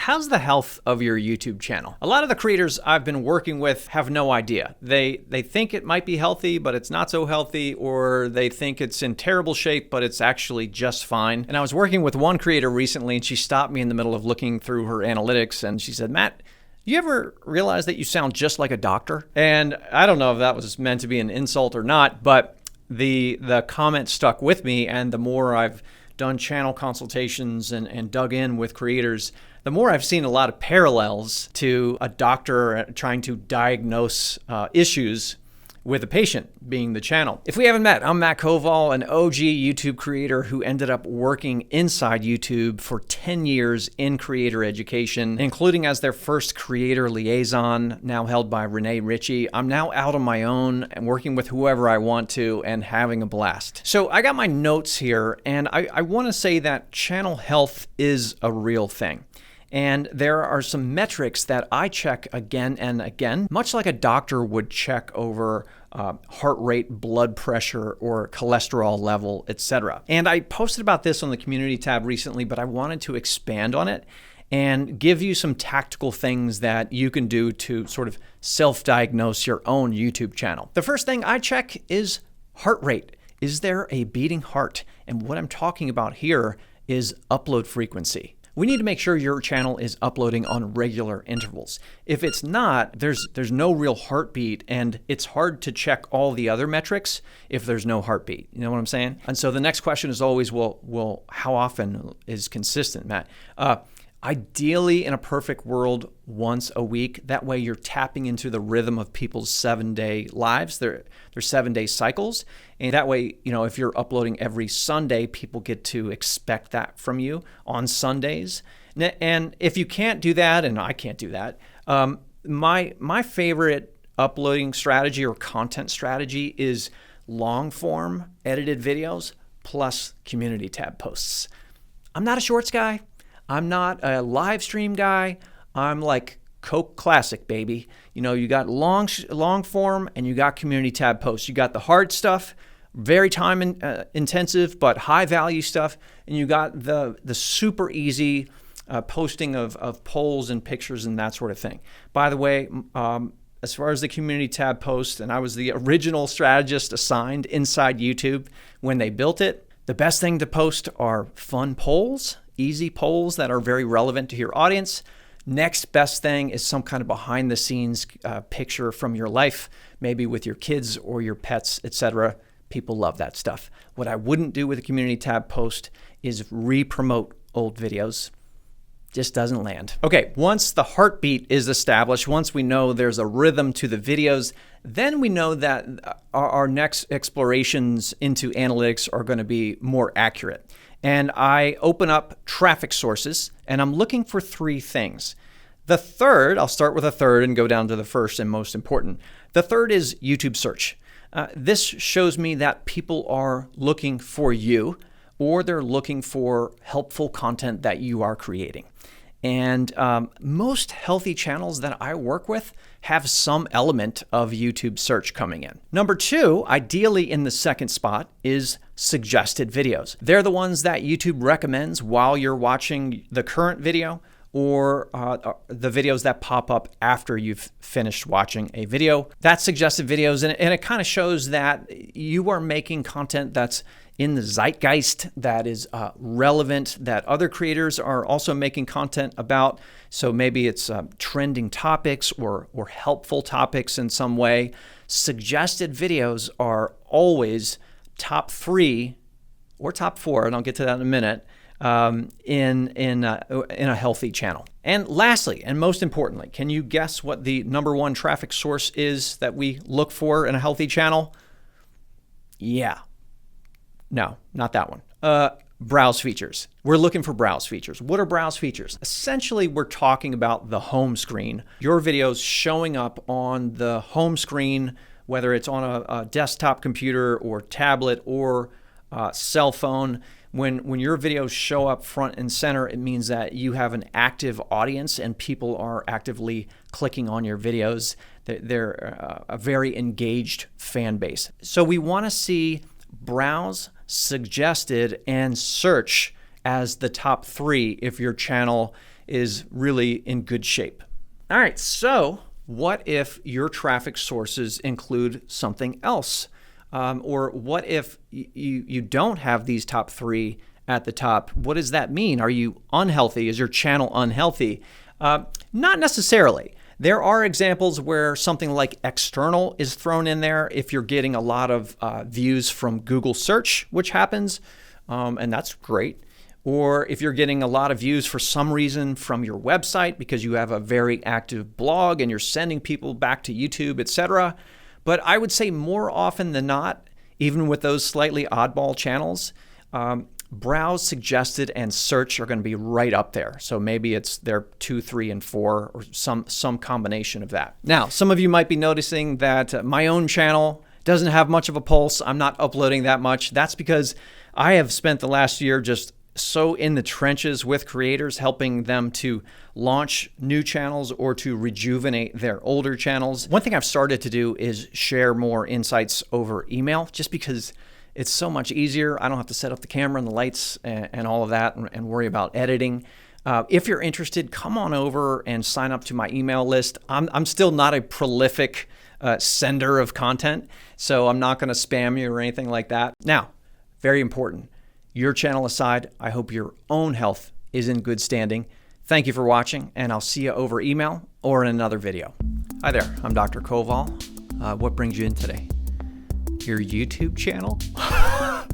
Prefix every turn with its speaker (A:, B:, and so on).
A: how's the health of your YouTube channel? A lot of the creators I've been working with have no idea. They think it might be healthy, but it's not so healthy, or they think it's in terrible shape, but it's actually just fine. And I was working with one creator recently, and she stopped me in the middle of looking through her analytics, and she said, Matt, you ever realize that you sound just like a doctor? And I don't know if that was meant to be an insult or not, but the comment stuck with me, and the more I've done channel consultations and dug in with creators, the more I've seen a lot of parallels to a doctor trying to diagnose issues with a patient, being the channel. If we haven't met, I'm Matt Koval, an OG YouTube creator who ended up working inside YouTube for 10 years in creator education, including as their first creator liaison, now held by Renee Ritchie. I'm now out on my own and working with whoever I want to and having a blast. So I got my notes here, and I want to say that channel health is a real thing. And there are some metrics that I check again and again, much like a doctor would check over heart rate, blood pressure, or cholesterol level, etc. And I posted about this on the community tab recently, but I wanted to expand on it and give you some tactical things that you can do to sort of self-diagnose your own YouTube channel. The first thing I check is heart rate. Is there a beating heart? And what I'm talking about here is upload frequency. We need to make sure your channel is uploading on regular intervals. If it's not, there's no real heartbeat, and it's hard to check all the other metrics if there's no heartbeat. You know what I'm saying? And so the next question is always, well, how often is consistent, Matt? Ideally, in a perfect world, once a week. That way you're tapping into the rhythm of people's 7-day lives, their 7-day cycles. And that way, you know, if you're uploading every Sunday, people get to expect that from you on Sundays. And if you can't do that, and I can't do that, my favorite uploading strategy or content strategy is long form edited videos plus community tab posts. I'm not a shorts guy. I'm not a live stream guy. I'm like Coke Classic, baby. You know, you got long form and you got community tab posts. You got the hard stuff, very time intensive, but high value stuff. And you got the super easy posting of polls and pictures and that sort of thing. By the way, as far as the community tab post, and I was the original strategist assigned inside YouTube when they built it, the best thing to post are fun polls, easy polls that are very relevant to your audience. Next best thing is some kind of behind the scenes picture from your life, maybe with your kids or your pets, etc. People love that stuff. What I wouldn't do with a community tab post is re-promote old videos. Just doesn't land. Okay, once the heartbeat is established, once we know there's a rhythm to the videos, then we know that our next explorations into analytics are going to be more accurate. And I open up traffic sources, and I'm looking for 3 things. The third, I'll start with a third and go down to the first and most important. The third is YouTube search. This shows me that people are looking for you, or they're looking for helpful content that you are creating. And most healthy channels that I work with have some element of YouTube search coming in. Number 2, ideally in the second spot, is suggested videos. They're the ones that YouTube recommends while you're watching the current video, or the videos that pop up after you've finished watching a video. That's suggested videos, and it kind of shows that you are making content that's in the zeitgeist, that is relevant, that other creators are also making content about. So maybe it's trending topics or helpful topics in some way. Suggested videos are always top 3 or top 4, and I'll get to that in a minute, in a healthy channel. And lastly, and most importantly, can you guess what the number 1 traffic source is that we look for in a healthy channel? Yeah. No, not that one. Browse features. We're looking for browse features. What are browse features? Essentially, we're talking about the home screen. Your videos showing up on the home screen, whether it's on a desktop computer or tablet or cell phone. When your videos show up front and center, it means that you have an active audience and people are actively clicking on your videos. They're a very engaged fan base. So we want to see browse, suggested, and search as the top 3 if your channel is really in good shape. All right, so what if your traffic sources include something else? Or what if you don't have these top 3 at the top? What does that mean? Are you unhealthy? Is your channel unhealthy? Not necessarily. There are examples where something like external is thrown in there if you're getting a lot of views from Google search, which happens, and that's great. Or if you're getting a lot of views for some reason from your website because you have a very active blog and you're sending people back to YouTube, etc. But I would say more often than not, even with those slightly oddball channels, browse, suggested, and search are going to be right up there. So maybe it's their 2, 3, and 4, or some combination of that. Now, some of you might be noticing that my own channel doesn't have much of a pulse. I'm not uploading that much. That's because I have spent the last year just so in the trenches with creators, helping them to launch new channels or to rejuvenate their older channels. One thing I've started to do is share more insights over email, just because it's so much easier. I don't have to set up the camera and the lights and all of that and worry about editing. If you're interested, come on over and sign up to my email list. I'm still not a prolific sender of content, so I'm not going to spam you or anything like that. Now, very important. Your channel aside, I hope your own health is in good standing. Thank you for watching, and I'll see you over email or in another video. Hi there, I'm Dr. Koval. What brings you in today? Your YouTube channel?